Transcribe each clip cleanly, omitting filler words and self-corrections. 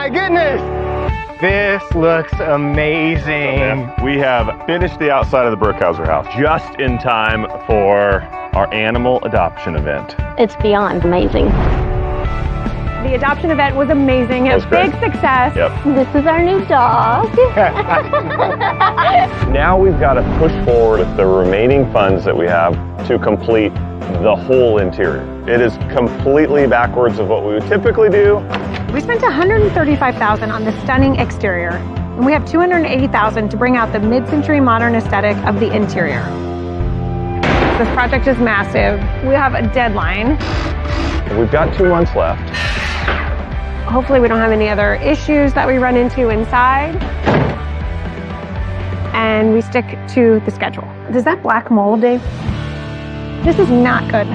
my goodness. This looks amazing. We have finished the outside of the Brookhauser house just in time for our animal adoption event. It's beyond amazing. The adoption event was amazing. A big success. Yep. This is our new dog. Now we've got to push forward with the remaining funds that we have to complete the whole interior. It is completely backwards of what we would typically do. We spent $135,000 on the stunning exterior, and we have $280,000 to bring out the mid-century modern aesthetic of the interior. This project is massive. We have a deadline. We've got 2 months left. Hopefully we don't have any other issues that we run into inside. And we stick to the schedule. Is that black mold, Dave? This is not good.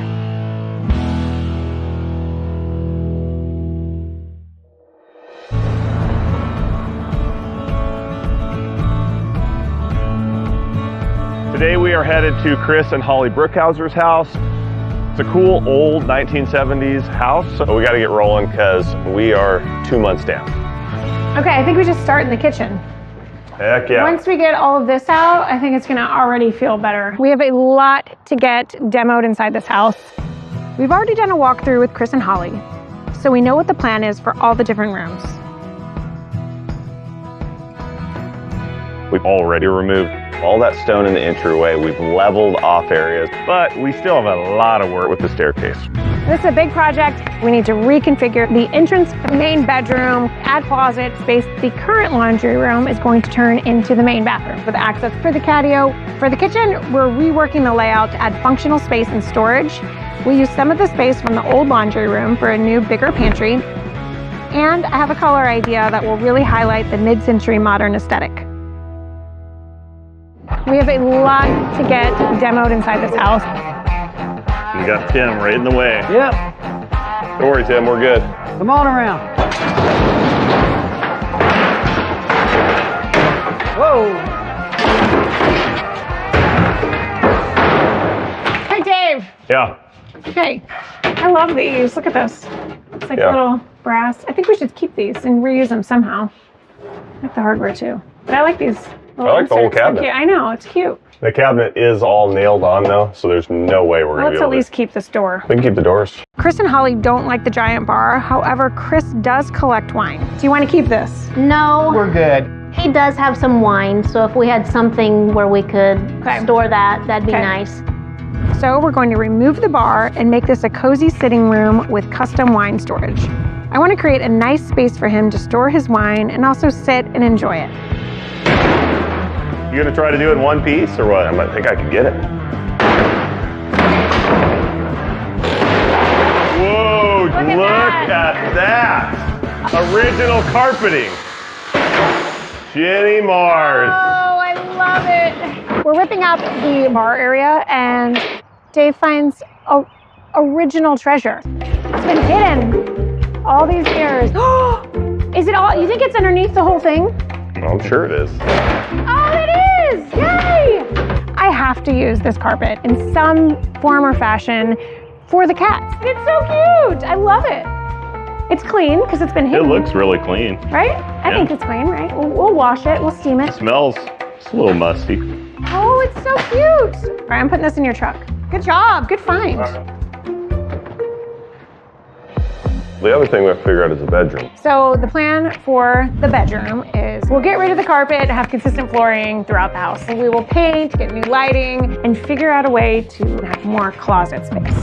Today we are headed to Chris and Holly Brookhauser's house. It's a cool old 1970s house, so we got to get rolling because we are 2 months down. Okay, I think we just start in the kitchen. Heck yeah. Once we get all of this out, I think it's gonna already feel better. We have a lot to get demoed inside this house. We've already done a walkthrough with Chris and Holly, so we know what the plan is for all the different rooms. We've already removed all that stone in the entryway. We've leveled off areas, but we still have a lot of work with the staircase. This is a big project. We need to reconfigure the entrance, the main bedroom, add closet space. The current laundry room is going to turn into the main bathroom with access for the patio. For the kitchen, we're reworking the layout to add functional space and storage. We use some of the space from the old laundry room for a new, bigger pantry. And I have a color idea that will really highlight the mid-century modern aesthetic. We have a lot to get demoed inside this house. We got Tim right in the way. Yep. Don't worry, Tim, we're good. Come on around. Whoa. Hey, Dave. Yeah. Okay. I love these. Look at this. It's like little brass. I think we should keep these and reuse them somehow. I like the hardware too. But I like these. I like the whole cabinet. I know, it's cute. The cabinet is all nailed on though, so there's no way we're gonna be Let's able at least keep this door. We can keep the doors. Chris and Holly don't like the giant bar. However, Chris does collect wine. Do you want to keep this? No, We're good. he does have some wine, so if we had something where we could store that, that'd be nice. So we're going to remove the bar and make this a cozy sitting room with custom wine storage. I want to create a nice space for him to store his wine and also sit and enjoy it. You gonna try to do it in one piece or what? I think I can get it. Whoa, look at that. Original carpeting. Jenny Mars. Oh, I love it. We're ripping out the bar area and Dave finds a original treasure. It's been hidden all these years. Is it all, you think it's underneath the whole thing? I'm sure it is. Oh, it is! Yay! I have to use this carpet in some form or fashion for the cats. It's so cute! I love it. It's clean because it's been hidden. It looks really clean. Right? I think it's clean, right? We'll wash it. We'll steam it. Smells just a little musty. Oh, it's so cute! All right, I'm putting this in your truck. Good job. Good find. The other thing we have to figure out is the bedroom. So the plan for the bedroom is we'll get rid of the carpet, have consistent flooring throughout the house. We will paint, get new lighting, and figure out a way to have more closet space.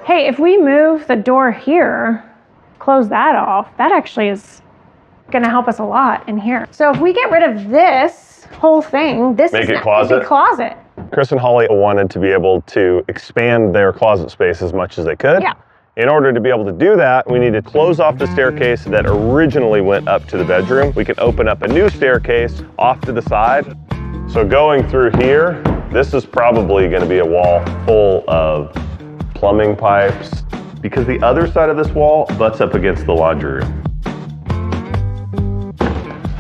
Hey, if we move the door here, close that off, that actually is gonna help us a lot in here. So if we get rid of this whole thing, this Make is it closet? a closet. Chris and Holly wanted to be able to expand their closet space as much as they could. Yeah. In order to be able to do that, we need to close off the staircase that originally went up to the bedroom. We can open up a new staircase off to the side. So going through here, this is probably going to be a wall full of plumbing pipes because the other side of this wall butts up against the laundry room.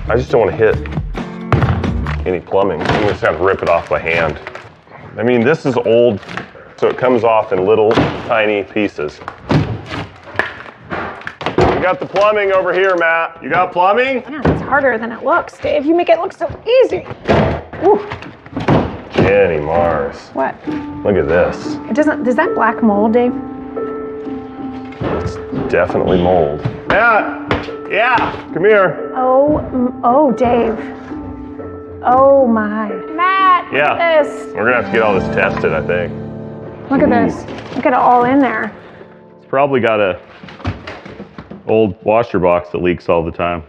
I just don't want to hit any plumbing. I'm just going to rip it off by hand. I mean, this is old, so it comes off in little tiny pieces. We got the plumbing over here, Matt. You got plumbing? Yeah, it's harder than it looks, Dave. You make it look so easy. Ooh. Jenny Mars. What? Look at this. It doesn't. Does that black mold, Dave? It's definitely mold. Matt! Yeah! Come here. Oh, Dave. Oh my. Matt, Yeah. look at this. We're gonna have to get all this tested, I think. Look at this. Look at it all in there. It's probably got a old washer box that leaks all the time.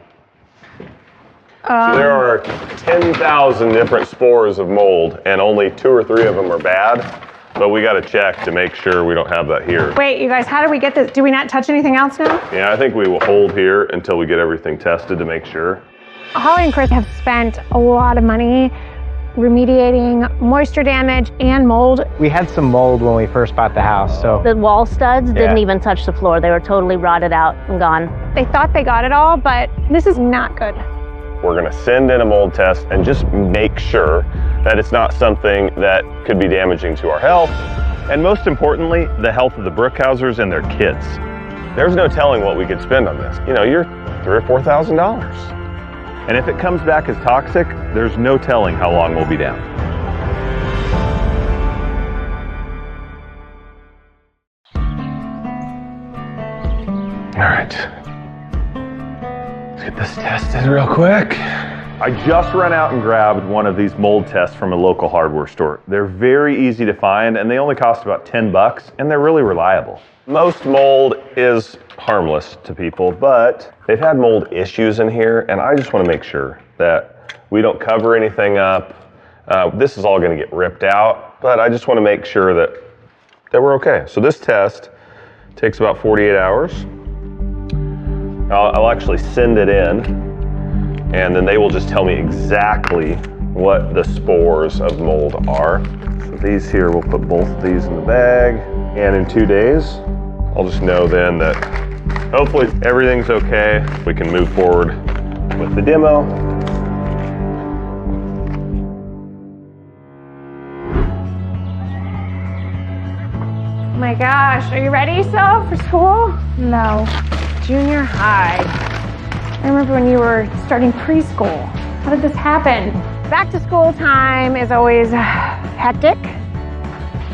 So there are 10,000 different spores of mold, and only 2 or 3 of them are bad. But we got to check to make sure we don't have that here. Wait, you guys, how do we get this? Do we not touch anything else now? Yeah, I think we will hold here until we get everything tested to make sure. Holly and Chris have spent a lot of money remediating moisture damage and mold. We had some mold when we first bought the house, so The wall studs didn't Yeah. even touch the floor. They were totally rotted out and gone. They thought they got it all, but this is not good. We're going to send in a mold test and just make sure that it's not something that could be damaging to our health. And most importantly, the health of the Brookhausers and their kids. There's no telling what we could spend on this. You know, you're $3,000 or $4,000. And if it comes back as toxic, there's no telling how long we'll be down. All right. Let's get this tested real quick. I just ran out and grabbed one of these mold tests from a local hardware store. They're very easy to find and they only cost about $10 and they're really reliable. Most mold is harmless to people, but they've had mold issues in here and I just want to make sure that we don't cover anything up. This is all going to get ripped out, but I just want to make sure that we're okay. So this test takes about 48 hours. I'll actually send it in and then they will just tell me exactly what the spores of mold are. So these here, we'll put both of these in the bag. And in 2 days, I'll just know then that hopefully everything's okay. We can move forward with the demo. Oh my gosh, are you ready, Sel, for school? No. Junior high. I remember when you were starting preschool. How did this happen? Back to school time is always hectic.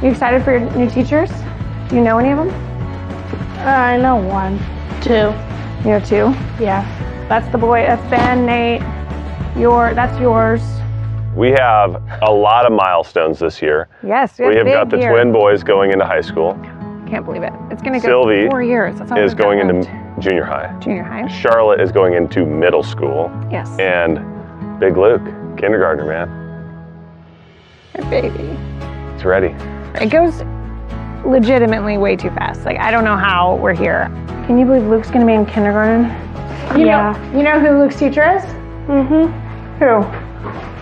You excited for your new teachers? Do you know any of them? I know 1. 2. You know 2? Yeah. That's the boy, that's Ben, Nate. That's yours. We have a lot of milestones this year. Yes, We have got the twin boys going into high school. Can't believe it. It's gonna go Sylvie 4 years. That's all is we've got going into left. junior high. Junior high. Charlotte is going into middle school. Yes. And Big Luke, kindergartner, man. Your baby. It's ready. It goes legitimately way too fast. Like, I don't know how we're here. Can you believe Luke's gonna be in kindergarten? You know who Luke's teacher is? Mm-hmm. Who?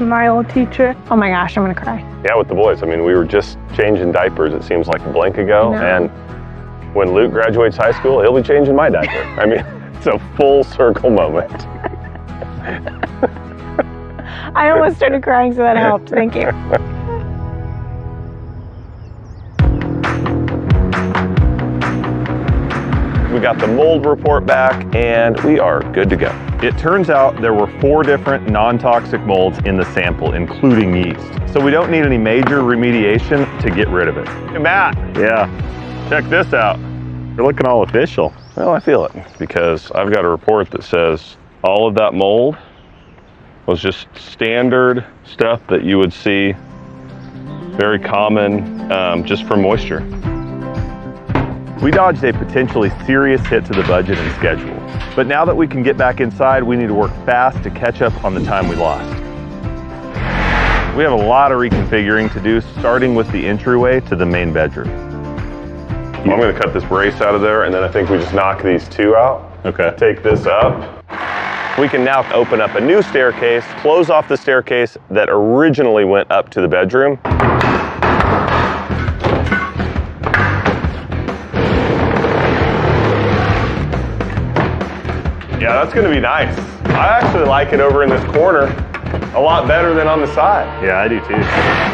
My old teacher. Oh my gosh, I'm gonna cry. Yeah, with the boys. I mean, we were just changing diapers, it seems like a blink ago. I know. And when Luke graduates high school, he'll be changing my diaper. I mean, it's a full circle moment. I almost started crying, so that helped. Thank you. We got the mold report back and we are good to go. It turns out there were 4 different non-toxic molds in the sample, including yeast. So we don't need any major remediation to get rid of it. Hey, Matt. Yeah. Check this out. You're looking all official. Well, I feel it because I've got a report that says all of that mold was just standard stuff that you would see, very common, just from moisture. We dodged a potentially serious hit to the budget and schedule. But now that we can get back inside, we need to work fast to catch up on the time we lost. We have a lot of reconfiguring to do, starting with the entryway to the main bedroom. I'm gonna cut this brace out of there, and then I think we just knock these 2 out. Okay. Take this up. We can now open up a new staircase, close off the staircase that originally went up to the bedroom. Yeah, that's gonna be nice. I actually like it over in this corner a lot better than on the side. Yeah, I do too.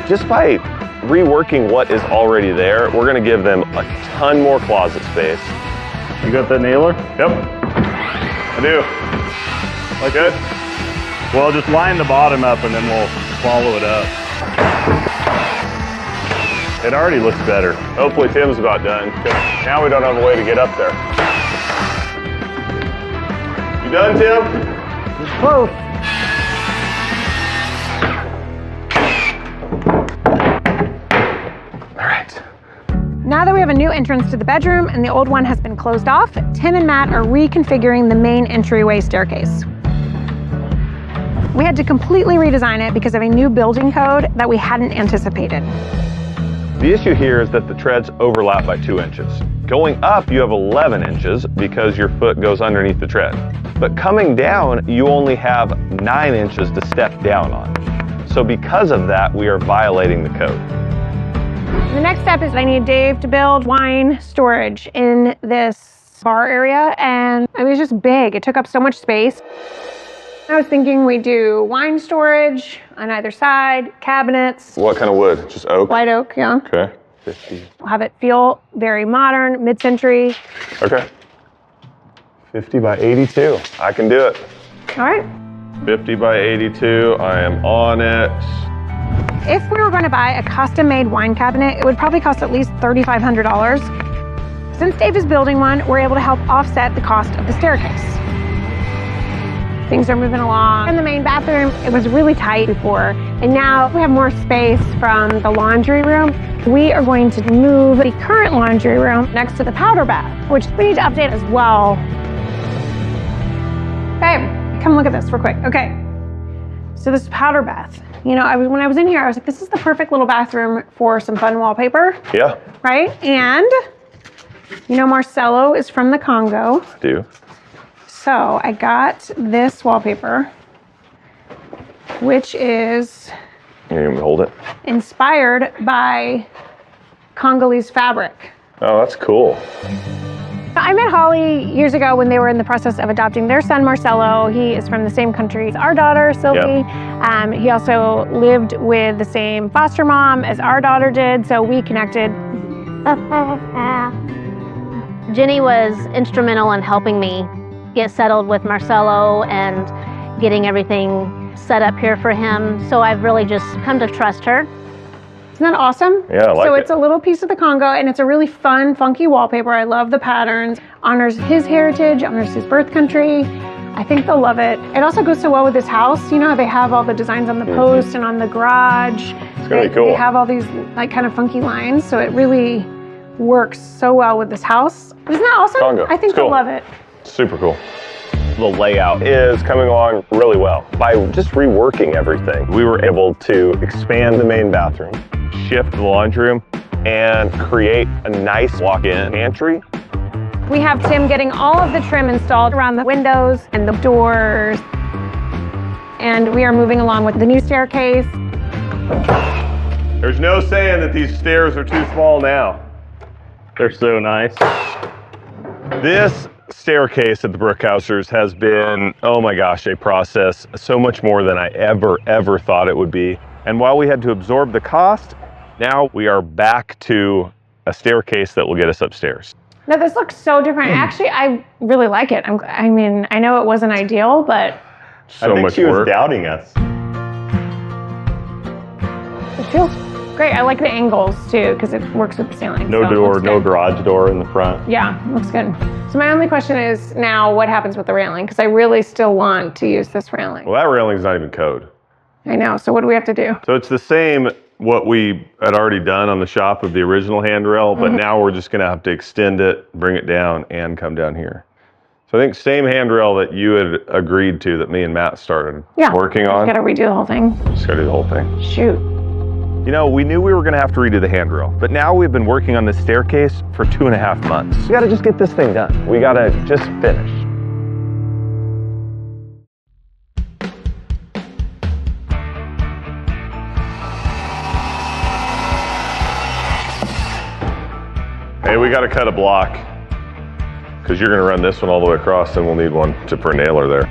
Just by reworking what is already there, we're gonna give them a ton more closet space. You got that nailer? Yep. I do. Like good? Well, just line the bottom up and then we'll follow it up. It already looks better. Hopefully Tim's about done. Now we don't have a way to get up there. You done, Tim? Close. All right. Now that we have a new entrance to the bedroom and the old one has been closed off, Tim and Matt are reconfiguring the main entryway staircase. We had to completely redesign it because of a new building code that we hadn't anticipated. The issue here is that the treads overlap by 2 inches. Going up, you have 11 inches because your foot goes underneath the tread. But coming down, you only have 9 inches to step down on. So because of that, we are violating the code. The next step is I need Dave to build wine storage in this bar area, and it was just big. It took up so much space. I was thinking we do wine storage on either side, cabinets, What kind of wood? Just oak? white oak, yeah. Okay. 50. We'll have it feel very modern, mid-century. Okay. 50 by 82. I can do it. All right. 50 by 82. I am on it. If we were going to buy a custom-made wine cabinet, it would probably cost at least $3,500. Since Dave is building one, we're able to help offset the cost of the staircase. Things are moving along. In the main bathroom, it was really tight before, and now we have more space from the laundry room. We are going to move the current laundry room next to the powder bath, which we need to update as well. Babe, come look at this real quick. Okay, so this powder bath. You know, when I was in here, I was like, this is the perfect little bathroom for some fun wallpaper, Yeah. right? And, you know, Marcelo is from the Congo. Do. So I got this wallpaper, which is You can hold it. inspired by Congolese fabric. Oh, that's cool. I met Holly years ago when they were in the process of adopting their son, Marcelo. He is from the same country as our daughter, Sylvie. He also lived with the same foster mom as our daughter did, so we connected. Jenny was instrumental in helping me get settled with Marcelo and getting everything set up here for him. So I've really just come to trust her. Isn't that awesome? Yeah, I like So it. it's a little piece of the Congo, and it's a really fun, funky wallpaper. I love the patterns. Honors his heritage, honors his birth country. I think they'll love it. It also goes so well with this house. You know how they have all the designs on the post and on the garage. It's gonna be cool. They have all these like kind of funky lines, so it really works so well with this house. Isn't that awesome? Congo. I think It's cool. they'll love it. Super cool. The layout is coming along really well. By just reworking everything, we were able to expand the main bathroom, shift the laundry room, and create a nice walk-in pantry. We have Tim getting all of the trim installed around the windows and the doors. And we are moving along with the new staircase. There's no saying that these stairs are too small now. They're so nice. This staircase at the Brookhausers has been, oh my gosh, a process so much more than I ever thought it would be. And while we had to absorb the cost, now we are back to a staircase that will get us upstairs. No, this looks so different. Actually, I really like it. I mean, I know it wasn't ideal, but So much work. doubting us. it feels great. I like the angles too, because it works with the ceiling. No so it door, looks no good. garage door in the front. Yeah, looks good. So my only question is now what happens with the railing? Because I really still want to use this railing. Well, that railing's not even code. I know, so what do we have to do? So it's the same what we had already done on the shop of the original handrail, but now we're just gonna have to extend it, bring it down, and come down here. So I think same handrail that you had agreed to that me and Matt started working on. Just gotta redo the whole thing. Just gotta do the whole thing. Shoot. You know, we knew we were gonna have to redo the handrail, but now we've been working on this staircase for 2.5 months. We gotta just get this thing done. We gotta just finish. Hey, we gotta cut a block, because you're gonna run this one all the way across, and we'll need one for a nailer there.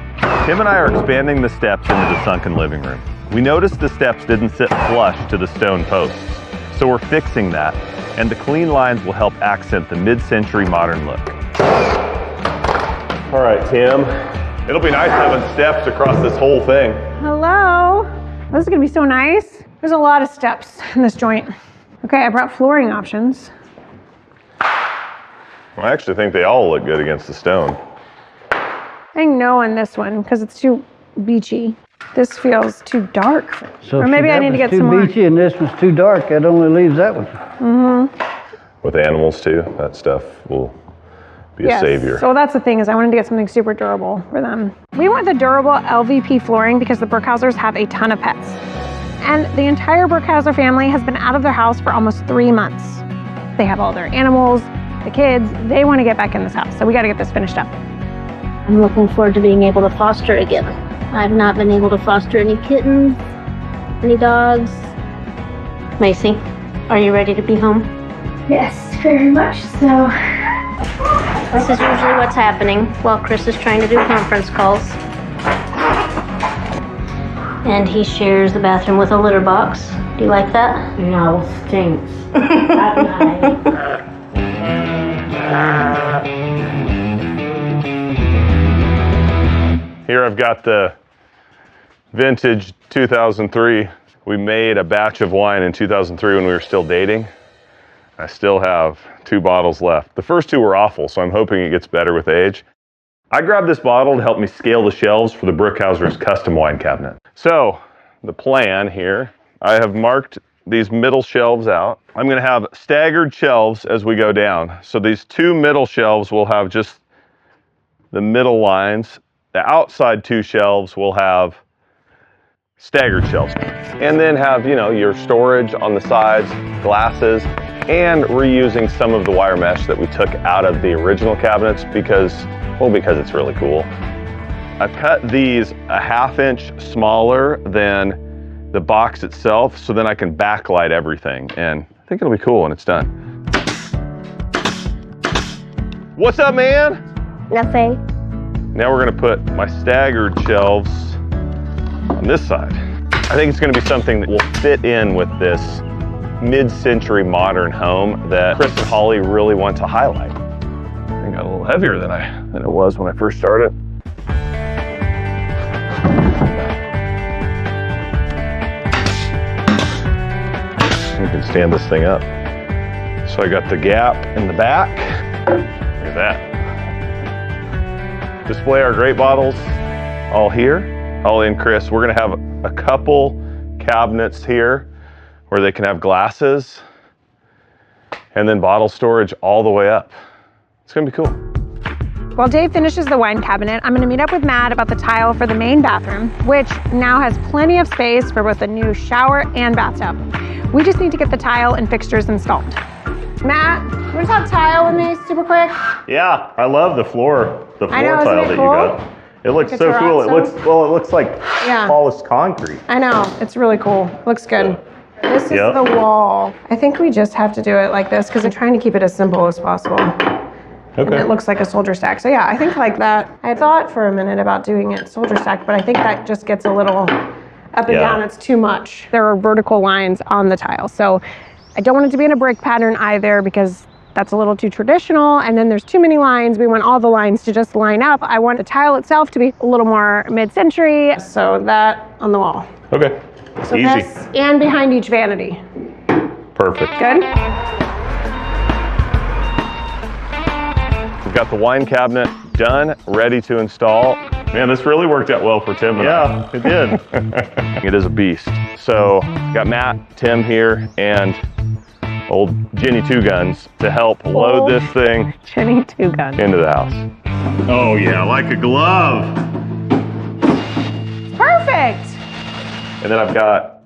Tim and I are expanding the steps into the sunken living room. We noticed the steps didn't sit flush to the stone posts, so we're fixing that, and the clean lines will help accent the mid-century modern look. All right, Tim. It'll be nice having steps across this whole thing. Hello. This is gonna be so nice. There's a lot of steps in this joint. Okay, I brought flooring options. I actually think they all look good against the stone. I think no on this one because it's too beachy. This feels too dark. So Or maybe I need to get some too more. beachy and this one's too dark. That only leaves that one. With animals too, that stuff will be a Yes. savior. So that's the thing is I wanted to get something super durable for them. We went with the durable LVP flooring because the Brookhausers have a ton of pets. And the entire Brookhauser family has been out of their house for almost 3 months. They have all their animals, the kids, they want to get back in this house. So we got to get this finished up. I'm looking forward to being able to foster again. I've not been able to foster any kittens, any dogs. Macy, are you ready to be home? Yes, very much so. This is usually what's happening while Chris is trying to do conference calls. And he shares the bathroom with a litter box. Do you like that? No, stinks. At night. Here I've got the vintage 2003. We made a batch of wine in 2003 when we were still dating. I still have 2 bottles left. The first 2 were awful, so I'm hoping it gets better with age. I grabbed this bottle to help me scale the shelves for the Brookhauser's custom wine cabinet. So, the plan here, I have marked these middle shelves out. I'm gonna have staggered shelves as we go down. So these 2 middle shelves will have just the middle lines. The outside 2 shelves will have staggered shelves. And then have, you know, your storage on the sides, glasses, and reusing some of the wire mesh that we took out of the original cabinets because it's really cool. I've cut these a 1/2 inch smaller than the box itself so then I can backlight everything, and I think it'll be cool when it's done. What's up, man? Nothing. Now we're gonna put my staggered shelves on this side. I think it's gonna be something that will fit in with this mid-century modern home that Chris and Holly really want to highlight. It got a little heavier than it was when I first started. We can stand this thing up. So I got the gap in the back. Look at that. Display our grape bottles all here. Holly and Chris, we're gonna have a couple cabinets here where they can have glasses and then bottle storage all the way up. It's gonna be cool. While Dave finishes the wine cabinet, I'm gonna meet up with Matt about the tile for the main bathroom, which now has plenty of space for both a new shower and bathtub. We just need to get the tile and fixtures installed. Matt, you wanna talk tile with me super quick? Yeah, I love the floor I know, isn't tile it that cool? you got. It looks Like a so cool. It terrazzo? looks like Yeah. polished concrete. I know, it's really cool. Looks good. This is Yep. the wall. I think we just have to do it like this because I'm trying to keep it as simple as possible. And Okay. it looks like a soldier stack. So yeah, I think like that. I thought for a minute about doing it soldier stack, but I think that just gets a little up and Yeah. down. It's too much. There are vertical lines on the tile. So I don't want it to be in a brick pattern either because that's a little too traditional. And then there's too many lines. We want all the lines to just line up. I want the tile itself to be a little more mid-century. So that on the wall. Okay. So Easy. this and behind each vanity. Perfect. Good? We've got the wine cabinet done, ready to install. Man, this really worked out well for Tim and I. Yeah, it did. It is a beast. So, got Matt, Tim here, and old Jenny Two Guns to help load Old this thing Jenny Two Guns. into the house. Oh yeah, like a glove. Perfect. And then I've got,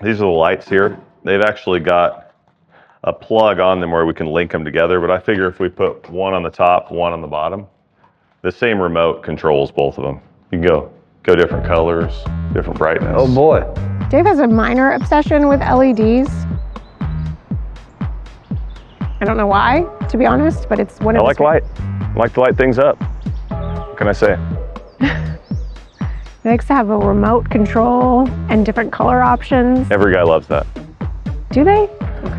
these are the lights here. They've actually got a plug on them where we can link them together, but I figure if we put one on the top, one on the bottom, the same remote controls both of them. You can go different colors, different brightness. Oh boy. Dave has a minor obsession with LEDs. I don't know why, to be honest, but it's one I of like light. I like to light things up. What can I say? He likes to have a remote control and different color options. Every guy loves that. Do they?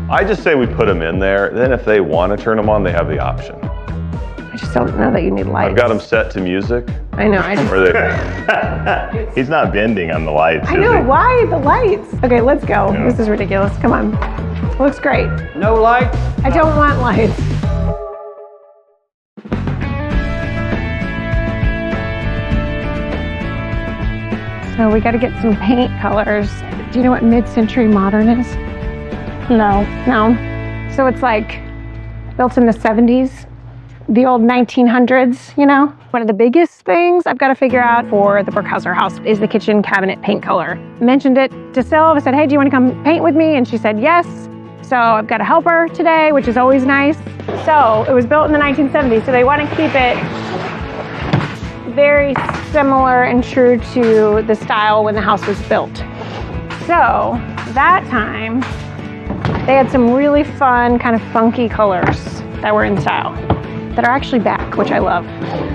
I just say we put them in there, then if they want to turn them on, they have the option. I just don't know that you need lights. I've got them set to music. I know. I just. Or they... He's not bending on the lights. I is know. he? Why the lights? Okay, let's go. This is ridiculous. Come on. Looks great. No lights? I don't want lights. So we got to get some paint colors. Do you know what mid-century modern is? No. No. So it's like built in the 70s, the old 1900s, you know? One of the biggest things I've got to figure out for the Burkhauser house is the kitchen cabinet paint color. Mentioned it to Sylv. I said, hey, do you want to come paint with me? And she said yes. So I've got a helper today, which is always nice. So it was built in the 1970s, so they want to keep it very similar and true to the style when the house was built. So that time, they had some really fun, kind of funky colors that were in style that are actually back, which I love.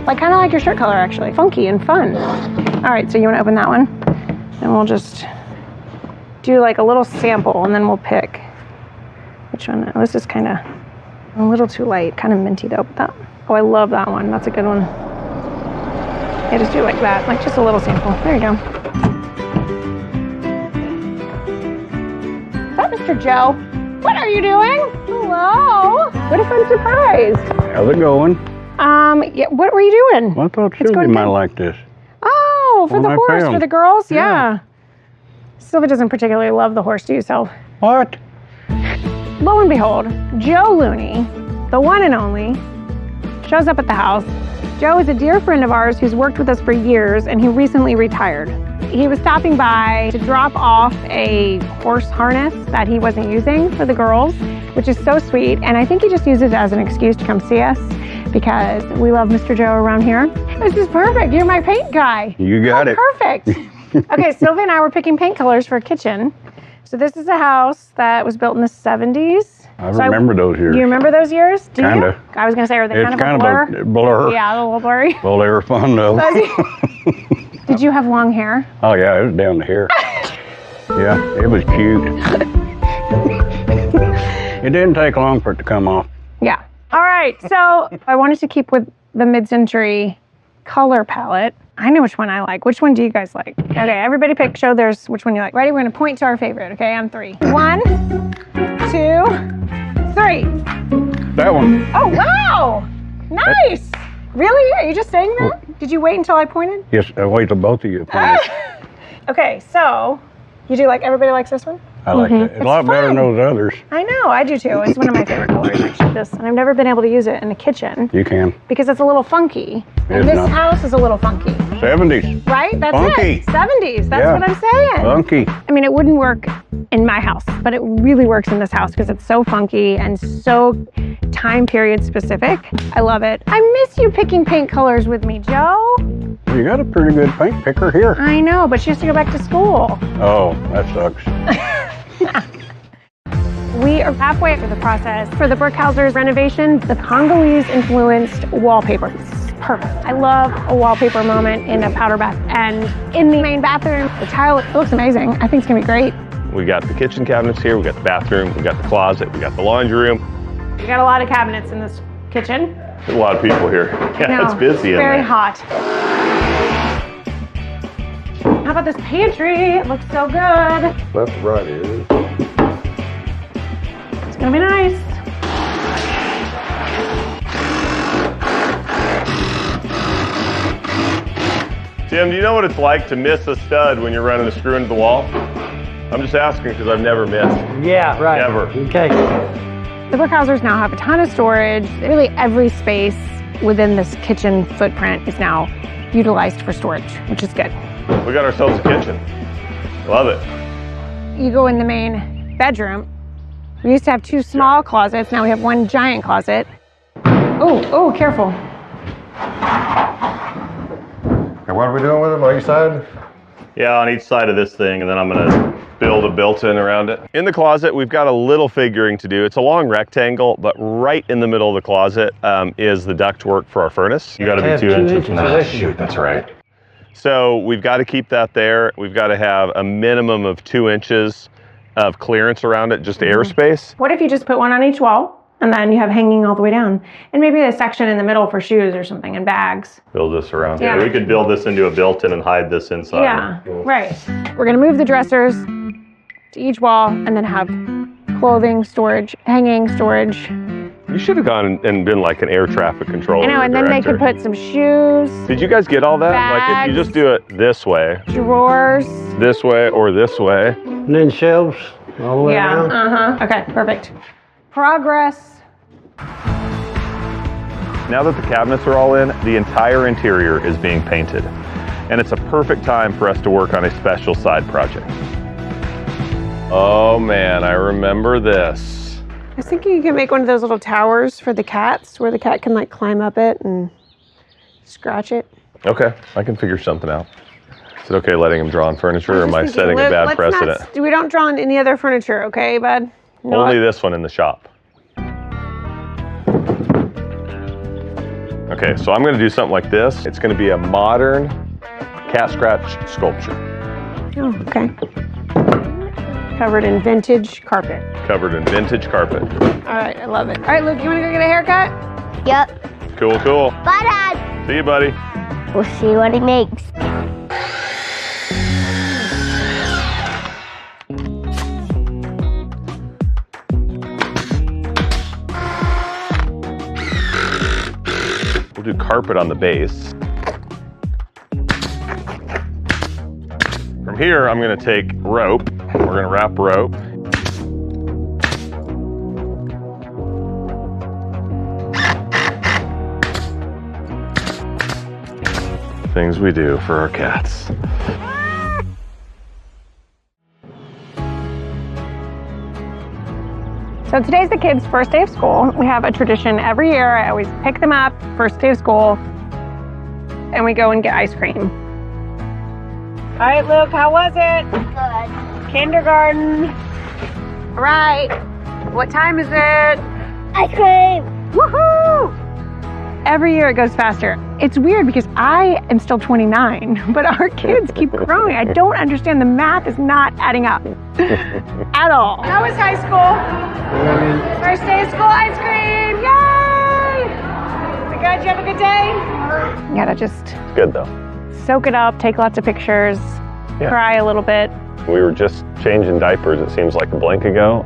Like kind of like your shirt color, actually. Funky and fun. All right, so you want to open that one? And we'll just do like a little sample and then we'll pick which one. Oh, this is kind of a little too light, kind of minty though. But oh, I love that one. That's a good one. Yeah, just do it like that, like just a little sample. There you go. Is that Mr. Joe? What are you doing? Hello. What a fun surprise. How's it going? Yeah, what were you doing? Well, I thought It's Sylvie going might good. like this. Oh, for One the I horse, for found. the girls? Yeah. Yeah. Sylvie doesn't particularly love the horse, do you, Sylv? What? Lo and behold, Joe Looney, the one and only, shows up at the house. Joe is a dear friend of ours who's worked with us for years, and he recently retired. He was stopping by to drop off a horse harness that he wasn't using for the girls, which is so sweet. And I think he just uses it as an excuse to come see us because we love Mr. Joe around here. This is perfect. You're my paint guy. You got it. Perfect. Okay, Sylvia and I were picking paint colors for a kitchen. So this is a house that was built in the 70s. I So remember those years. Do you remember those years? Do Kinda. You? I was gonna say, are they It's kind of a blur? a blur. Yeah, a little blurry. Well, they were fun though. Did you have long hair? Oh yeah, it was down to here. Yeah, it was cute. It didn't take long for it to come off. Yeah. All right, so I wanted to keep with the mid-century color palette. I know which one I like. Which one do you guys like? Okay, everybody pick, show theirs, which one you like. Ready? We're gonna point to our favorite, okay, on 3. 1, 2, 3. That one. Oh, wow! Nice! Really? Are you just saying that? Did you wait until I pointed? Yes, I wait till both of you pointed. Okay, so you do like, everybody likes this one? I like that. It's a lot better than those others. I know, I do too. It's one of my favorite colors, actually, this. And I've never been able to use it in the kitchen You can. because it's a little funky. And It's this not. house is a little funky, 70s. right? That's Funky. it. 70s, that's Yeah. what I'm saying. Funky. I mean, it wouldn't work in my house, but it really works in this house because it's so funky and so time period specific. I love it. I miss you picking paint colors with me, Joe. You got a pretty good paint picker here. I know, but she has to go back to school. Oh, that sucks. We are halfway through the process for the Burkhausers renovation, the Congolese-influenced wallpaper. It's perfect. I love a wallpaper moment in a powder bath. And in the main bathroom, the tile, it looks amazing. I think it's gonna be great. We got the kitchen cabinets here, we got the bathroom, we got the closet, we got the laundry room. We got a lot of cabinets in this kitchen. There's a lot of people here. Yeah, No, it's busy in very there. hot. How about this pantry? It looks so good. Left to right is. It's gonna be nice. Tim, do you know what it's like to miss a stud when you're running a screw into the wall? I'm just asking because I've never missed. Yeah, right. Ever. Okay. The Burkhausers now have a ton of storage. Really every space within this kitchen footprint is now utilized for storage, which is good. We got ourselves a kitchen. Love it. You go in the main bedroom. We used to have 2 small closets. Now we have 1 giant closet. Oh, careful. And what are we doing with them on each side? Yeah, on each side of this thing, and then I'm gonna build a built-in around it. In the closet, we've got a little figuring to do. It's a long rectangle, but right in the middle of the closet is the ductwork for our furnace. You gotta be 2 inches. Ah, shoot, that's right. So we've got to keep that there. We've got to have a minimum of 2 inches of clearance around it, just airspace. What if you just put 1 on each wall? And then you have hanging all the way down. And maybe a section in the middle for shoes or something and bags. Build this around. Yeah. Yeah, we could build this into a built-in and hide this inside. Yeah, right. We're gonna move the dressers to each wall and then have clothing storage, hanging storage. You should have gone and been like an air traffic controller. I know, and then they could put some shoes, Did you guys get all that? Like if you just do it this way, drawers. or this way. And then shelves all the way Yeah, down. okay, perfect. Progress. Now that the cabinets are all in, the entire interior is being painted. And it's a perfect time for us to work on a special side project. Oh man, I remember this. I was thinking you can make one of those little towers for the cats where the cat can like climb up it and scratch it. Okay, I can figure something out. Is it okay letting him draw on furniture, or am I setting a bad precedent? We don't draw on any other furniture, okay, bud? No, Only this one in the shop. Okay, so I'm gonna do something like this. It's gonna be a modern cat scratch sculpture. Oh, okay. Covered in vintage carpet. Covered in vintage carpet. All right, I love it. All right, Luke, you wanna go get a haircut? Yep. Cool, cool. Bye, Dad. See you, buddy. We'll see what he makes. We'll do carpet on the base. From here, I'm gonna take rope. We're gonna wrap rope. Things we do for our cats. So today's the kids' first day of school. We have a tradition every year. I always pick them up first day of school and we go and get ice cream. All right, Luke, how was it? Good. Kindergarten. All right. What time is it? Ice cream. Woohoo! Every year it goes faster. It's weird because I am still 29, but our kids keep growing. I don't understand. The math is not adding up at all. How was high school? First day of school ice cream. Yay! Is it good? Did you have a good day? You gotta just Good though. soak it up, take lots of pictures, Yeah. cry a little bit. We were just changing diapers, it seems like a blink ago.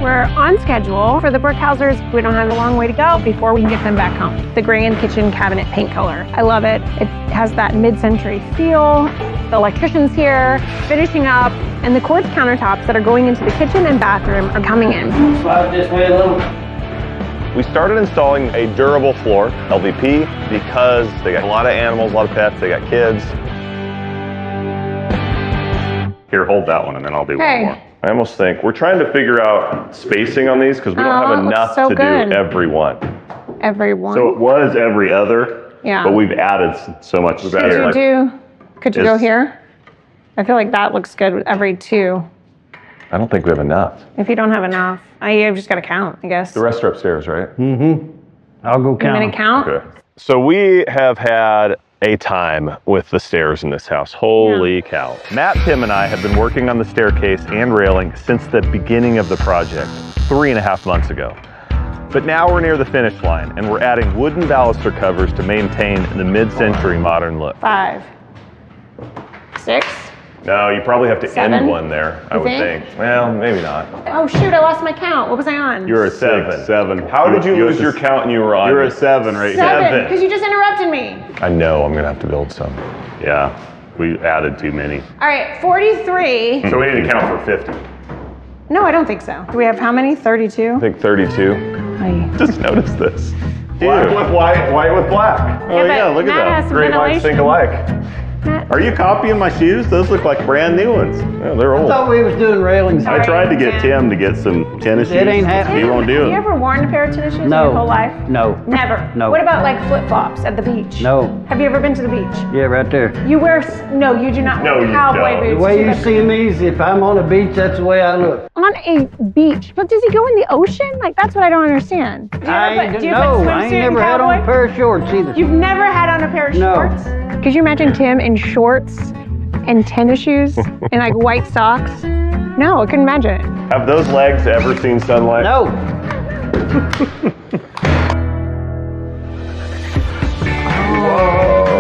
We're on schedule for the Brookhausers. We don't have a long way to go before we can get them back home. The grand kitchen cabinet paint color. I love it. It has that mid-century feel. The electrician's here, finishing up, and the quartz countertops that are going into the kitchen and bathroom are coming in. Slide this way a little. We started installing a durable floor, LVP, because they got a lot of animals, a lot of pets, they got kids. Here, hold that one and then I'll do Okay. one more. I almost think we're trying to figure out spacing on these because we don't Oh, have it looks enough so to good. do every one. Everyone. So it was every other, Yeah. but we've added so much We've here. added could you go Is- here? I feel like that looks good with every two. I don't think we have enough. If you don't have enough, you've just got to count, I guess. The rest are upstairs, right? I'll go You count. gonna 'em. count? Okay. So we have had a time with the stairs in this house. Holy cow. Matt, Tim, and I have been working on the staircase and railing since the beginning of the project, 3.5 months ago. But now we're near the finish line and we're adding wooden baluster covers to maintain the mid-century modern look. 5, 6. No, you probably have to 7? end one there, I You would think. Well, maybe not. Oh shoot, I lost my count. What was I on? You're a 7. 7. How did you lose at your the- count and you were on? You're a 7 right here. 7, because you just interrupted me. I know, I'm gonna have to build some. Yeah, we added too many. All right, 43. So we need to count for 50. No, I don't think so. Do we have how many? 32? I think 32. Just notice this. Black Dude. with white, white with black. Oh yeah, look at Matt has that. some Great minds think alike. Matt- Are you copying my shoes? Those look like brand new ones. Yeah, they're I old. thought we was doing railings. I tried to get Tim to get some tennis shoes. It ain't happening. He won't do Have you it. ever worn a pair of tennis shoes in No. your whole life? No. Never. No. What about like flip-flops at the beach? No. Have you ever been to the beach? Yeah, right there. You wear, no, you do not No, wear you cowboy don't. boots. The way you have- see me is if I'm on a beach, that's the way I look. On a beach. But does he go in the ocean? Like, that's what I don't understand. Do you ever put I ain't swimsuit never and had on a cowboy? pair of shorts either. You've never had on a pair of No. shorts? Could you imagine Tim in shorts and tennis shoes and like white socks? No, I couldn't imagine it. Have those legs ever seen sunlight? No.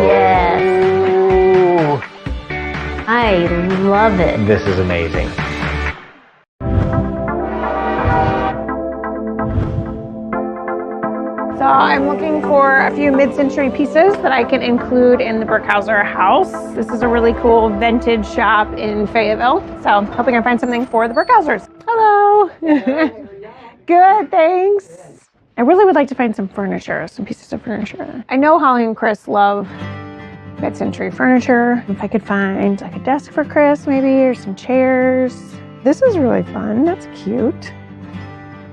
Yes. I love it. This is amazing. So I'm looking for a few mid-century pieces that I can include in the Brookhauser house. This is a really cool vintage shop in Fayetteville. So I'm hoping I find something for the Brookhausers. Hello. Good, thanks. I really would like to find some furniture, some pieces of furniture. I know Holly and Chris love mid-century furniture. If I could find like a desk for Chris maybe, or some chairs. This is really fun, that's cute.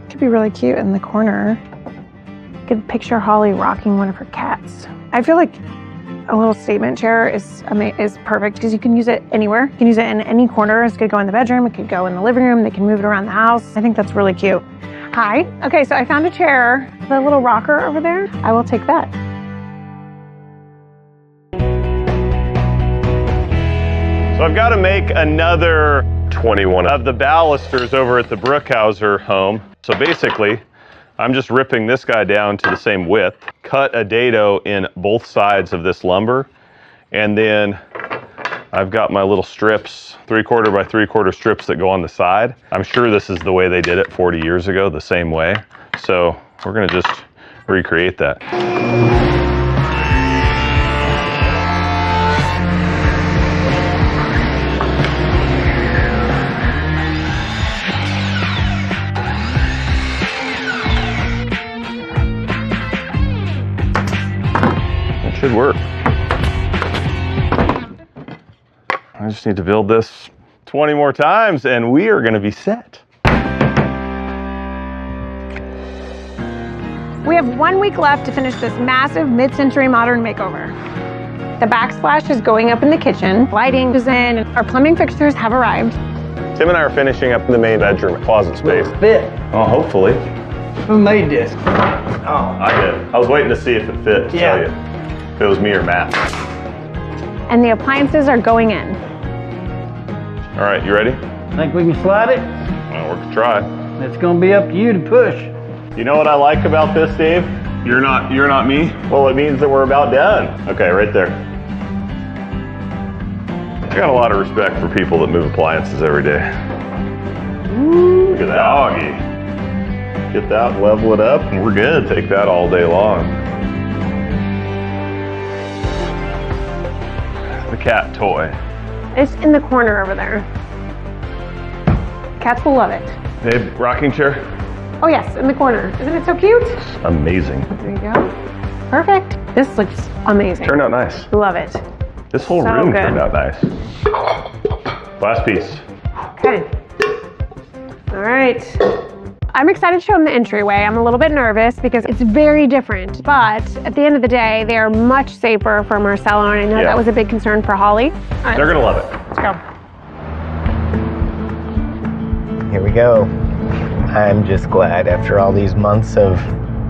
Could be really cute in the corner. I could picture Holly rocking one of her cats. I feel like a little statement chair is perfect because you can use it anywhere. You can use it in any corner. It could go in the bedroom, it could go in the living room, they can move it around the house. I think that's really cute. Hi. Okay, so I found a chair, the little rocker over there. I will take that. So I've got to make another 21 of the balusters over at the Brookhauser home. So basically, I'm just ripping this guy down to the same width, cut a dado in both sides of this lumber, and then I've got my little strips, 3/4 by 3/4 strips that go on the side. I'm sure this is the way they did it 40 years ago, the same way. So we're gonna just recreate that. Should work. I just need to build this 20 more times and we are going to be set. We have 1 week left to finish this massive mid-century modern makeover. The backsplash is going up in the kitchen, lighting is in, and our plumbing fixtures have arrived. Tim and I are finishing up the main bedroom closet space. Fit. Oh, hopefully. Who made this? Oh, I did. I was waiting to see if it fit, to tell you. If it was me or Matt. And the appliances are going in. All right, you ready? Think we can slide it? Well, we can try. It's gonna be up to you to push. You know what I like about this, Dave? You're not me? Well, it means that we're about done. Okay, right there. I got a lot of respect for people that move appliances every day. Ooh, look at that. Doggy. Get that, level it up, and we're good. Take that all day long. The cat toy. It's in the corner over there. Cats will love it. Babe, rocking chair? Oh yes, in the corner. Isn't it so cute? Amazing. There you go. Perfect. This looks amazing. Turned out nice. Love it. This whole So room good. turned out nice. Last piece. Okay. All right. I'm excited to show them the entryway. I'm a little bit nervous because it's very different, but at the end of the day, they are much safer for Marcelo, and I know that was a big concern for Holly. All right, They're gonna love it. let's go. Here we go. I'm just glad after all these months of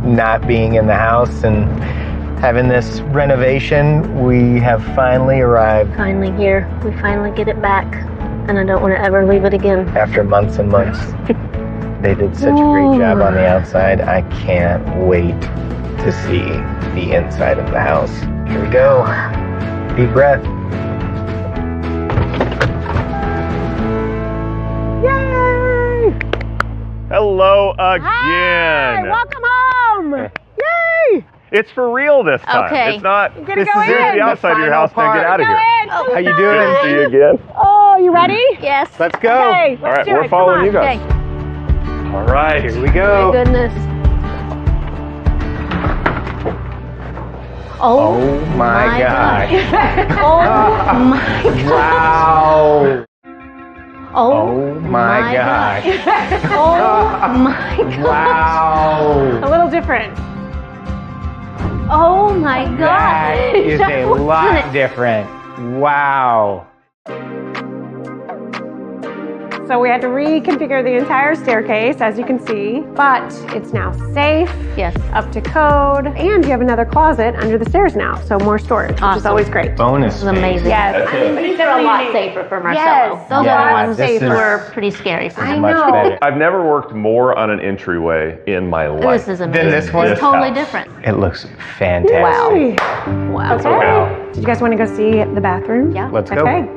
not being in the house and having this renovation, we have finally arrived. Finally here. We finally get it back, and I don't want to ever leave it again. After months and months. They did such a great job on the outside. I can't wait to see the inside of the house. Here we go. Deep breath. Yay! Hello again. Hi, welcome home. Yay! It's for real this time. Okay. It's not. You're gonna This go is just in. the outside of your house. Now get out of Go here. in. Oh, How you Good doing? to see you again. Oh, you ready? Yes. Let's go. Okay, All right, let's do we're it. following Come you guys. Okay. All right. Here we go. My goodness. Oh my gosh. Oh my gosh. Wow. Oh my gosh. Oh my gosh. Wow. A little different. Oh my gosh. That is a lot different. Wow. So we had to reconfigure the entire staircase, as you can see, but it's now safe, Yes. up to code, and you have another closet under the stairs now, so more storage, which is Awesome. always great. Bonus. This is amazing. Yes. I mean, these are a lot safer for Marcelo. Yes. Those Yeah, other ones this is- were pretty scary for I him. Much know. better. I've never worked more on an entryway in my life. This is amazing. this one? It's totally This house. different. It looks fantastic. Wow. Wow. Okay. Wow. Did you guys want to go see the bathroom? Yeah. Let's go. Okay.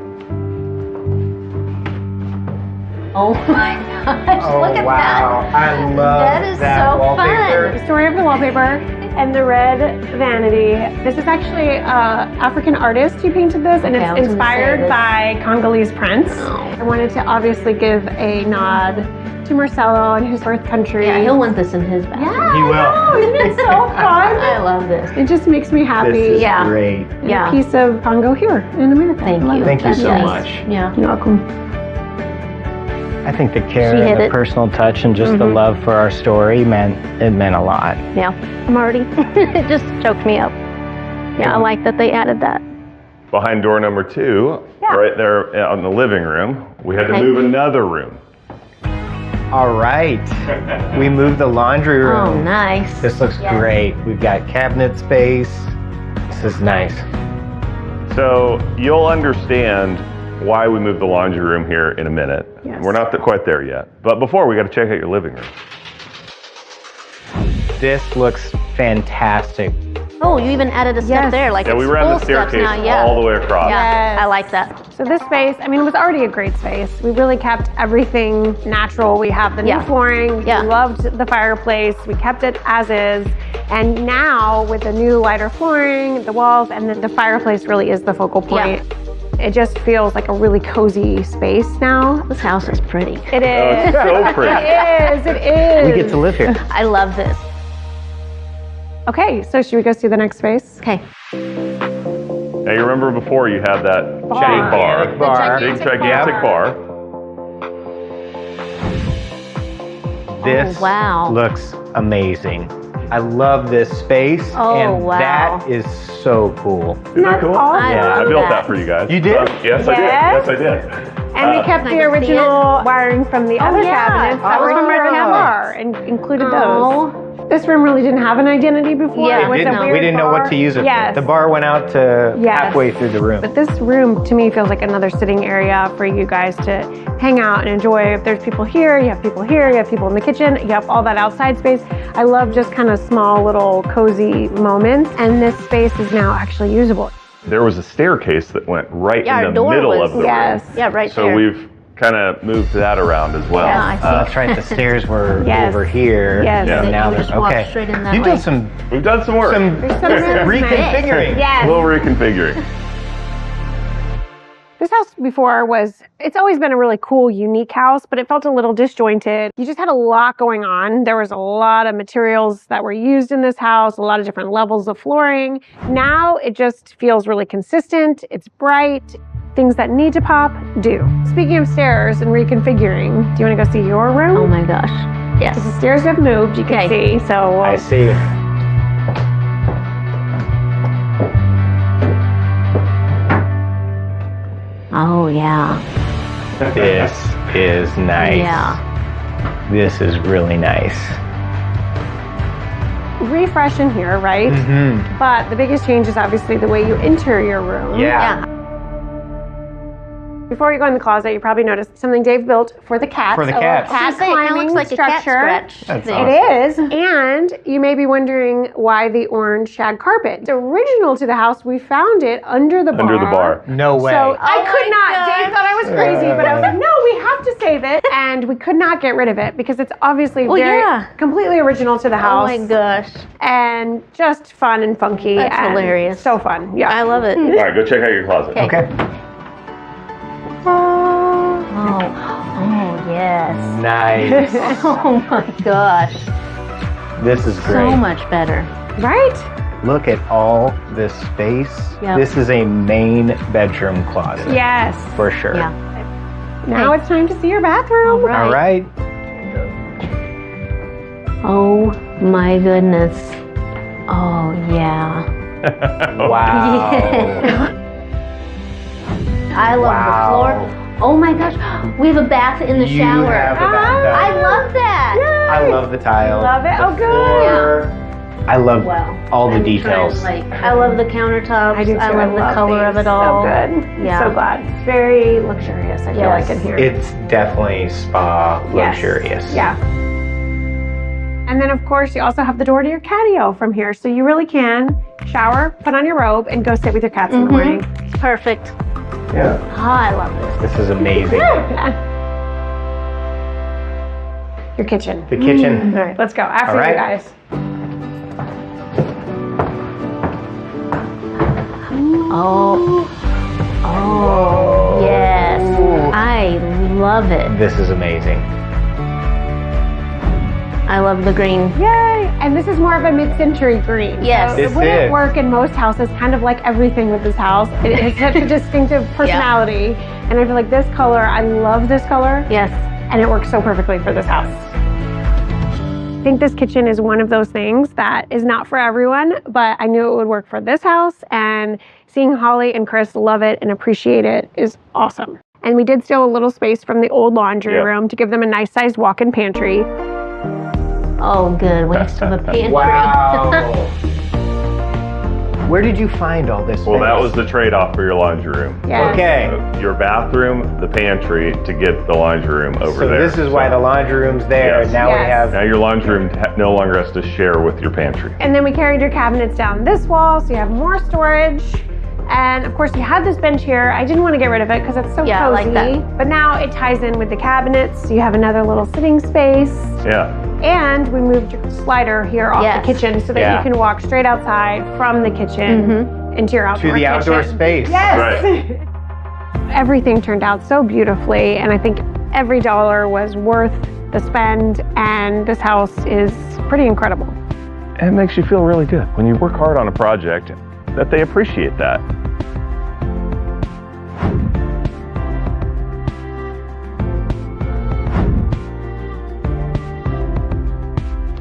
Oh my gosh, look at that. I love That is so wallpaper. The story of the wallpaper and the red vanity. This is actually an African artist who painted this, and Okay, I it's was gonna inspired say this. by Congolese prints. Oh. I wanted to obviously give a nod to Marcelo and his birth country. Yeah, he'll want this in his bathroom. Yeah, He will. I know. Isn't it so I fun? love this. It just makes me happy. This is Yeah. great. And Yeah. a piece of Congo here in America. Thank I love you. it. Thank you That's so nice. much. Yeah. You're welcome. I think the care She and hit the it. personal touch and just the love for our story meant a lot. Yeah. I'm already. It just choked me up. Yeah, I like that they added that. Behind door number 2, Yeah. right there in the living room, we had to Okay. move another room. All right. We moved the laundry room. Oh, nice. This looks Yes. great. We've got cabinet space. This is nice. So you'll understand why we moved the laundry room here in a minute. Yes. We're not quite there yet. But before, we got to check out your living room. This looks fantastic. Oh, you even added a step Yes. there. Like Yeah, we it's ran the full steps staircase now. Yeah. all the way across. Yeah, Yes. I like that. So this space, I mean, it was already a great space. We really kept everything natural. We have the Yeah. new flooring. Yeah. We loved the fireplace. We kept it as is. And now with the new lighter flooring, the walls, and then the fireplace really is the focal point. It just feels like a really cozy space now. This house is pretty. It is. it's so pretty. It is. It is. We get to live here. I love this. Okay, so should we go see the next space? Okay. Now you remember before you had that Bar. big bar. Gigantic bar. Big gigantic bar. This Oh, wow. looks amazing. I love this space. Oh, and wow. that is so cool. Isn't that cool? awesome? Yeah. I love built that. that for you guys. You did? Yes, I did. Yes. Yes, I did. And we kept Can I the go see original wiring from the other yeah. cabinets that Oh. were from our Oh. bar and included Oh. those. This room really didn't have an identity before. Yeah, It was we a didn't- weird We didn't know bar. what to use it Yes. for. The bar went out to Yes. halfway through the room. But this room to me feels like another sitting area for you guys to hang out and enjoy. If there's people here, you have people here, you have people in the kitchen, you have all that outside space. I love just kind of small little cozy moments, and this space is now actually usable. There was a staircase that went right Yeah, our in the door middle was- of the Yes. room. Yeah, right So there. we've kind of moved that around as well. Yeah, I see. That's right. The stairs were Yes. over here. Yes. Yeah. And now You they're just walk okay. straight in that You've way. done some We've done some work. some some reconfiguring. A Yes. little reconfiguring. This house before it's always been a really cool, unique house, but it felt a little disjointed. You just had a lot going on. There was a lot of materials that were used in this house, a lot of different levels of flooring. Now it just feels really consistent. It's bright. Things that need to pop, do. Speaking of stairs and reconfiguring, do you want to go see your room? Oh my gosh. Yes. Because the stairs have moved, you can Okay. see. So I see. Oh yeah. This is nice. Yeah. This is really nice. refresh in here, right? Mm-hmm. But the biggest change is obviously the way you enter your room. Yeah. Before you go in the closet, you probably noticed something Dave built for the cats. For the a little cats. cat It kind of climbing looks like a cat structure. scratch That's thing. awesome. It is. And you may be wondering why the orange shag carpet. It's original to the house. We found it under the bar. Under the bar. No way. So I Oh could my not. gosh. Dave thought I was crazy, but I was like, no, we have to save it. And we could not get rid of it because it's obviously Well, very yeah. completely original to the Oh house. my gosh. And just fun and funky. That's and hilarious. So fun. Yeah. I love it. All right, go check out your closet. Okay. Okay. Oh, yes. Nice. Oh my gosh. This is great. So much better. Right? Look at all this space. Yep. This is a main bedroom closet. Yes. For sure. Yeah. Now it's time to see your bathroom. All All right. Oh my goodness. Oh yeah. Wow. I love Wow. the floor. Oh my gosh, we have a bath in the You shower. have a bathtub. I love that. I love the tile. Love it. The Oh, good. floor. I love Wow. all the I'm details. trying, like, I love the countertops. I do too. I love the color of these. it all. So good. Yeah. So glad. It's very luxurious, I feel Yes. like, in here. It's definitely spa Yes. luxurious. Yeah. And then, of course, you also have the door to your catio from here. So you really can shower, put on your robe, and go sit with your cats in the morning. Perfect. Yeah. Oh, I love this. This is amazing. Your kitchen. The kitchen. All right, let's go. After All right. you guys. Oh. Oh. Yes. I love it. This is amazing. I love the green. Yay! And this is more of a mid-century green. Yes. So This it wouldn't is. work in most houses, kind of like everything with this house. It has such a distinctive personality. And I feel like this color, I love this color. Yes. And it works so perfectly for this house. I think this kitchen is one of those things that is not for everyone, but I knew it would work for this house, and seeing Holly and Chris love it and appreciate it is awesome. And we did steal a little space from the old laundry Yep. room to give them a nice sized walk-in pantry. Oh, good. We still have a pantry. Wow. Where did you find all this Well, that space? was the trade-off for your laundry room. Yes. Okay. Your bathroom, the pantry, to get the laundry room over So there. this is why the laundry room's there. Yes. Now we Yes. have. Now your laundry room no longer has to share with your pantry. And then we carried your cabinets down this wall, so you have more storage. And of course, you had this bench here. I didn't want to get rid of it because it's so Yeah, I cozy. like that. But now it ties in with the cabinets, so you have another little sitting space. Yeah. And we moved your slider here off Yes. the kitchen so that Yeah. you can walk straight outside from the kitchen into your outdoor To the outdoor kitchen. space. Yes. Right. Everything turned out so beautifully, and I think every dollar was worth the spend, and this house is pretty incredible. And it makes you feel really good when you work hard on a project that they appreciate that.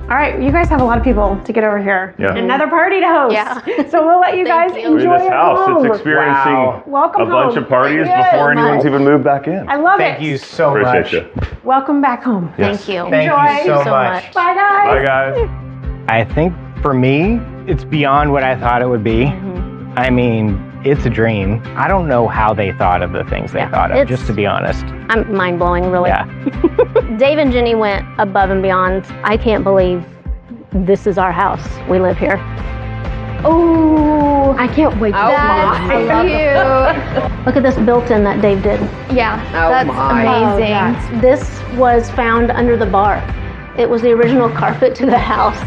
All right, you guys have a lot of people to get over here. Yeah. Another party to host. Yeah. So we'll let you guys Thank you. I mean, enjoy this it house, home. it's experiencing Wow. Welcome a bunch home. of parties Thank you before so anyone's much. even moved back in. I love Thank it. you so much. Appreciate you. Welcome back home. Yes. Thank you. Thank Enjoy. you so so much. much. Bye, guys. Bye, guys. I think for me, it's beyond what I thought it would be. I mean, it's a dream. I don't know how they thought of the things they Yeah, thought of, it's- just to be honest. I'm mind blowing, really. Yeah. Dave and Jenny went above and beyond. I can't believe this is our house. We live here. Oh, I can't wait to That's cute. Look at this built-in that Dave did. Yeah, that's amazing. This was found under the bar. It was the original carpet to the house.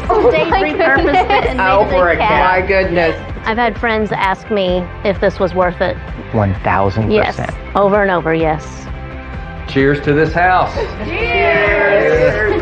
So Dave repurposed it and made it a cat. My goodness. I've had friends ask me if this was worth it. 1000%. Yes, over and over, yes. Cheers to this house. Cheers.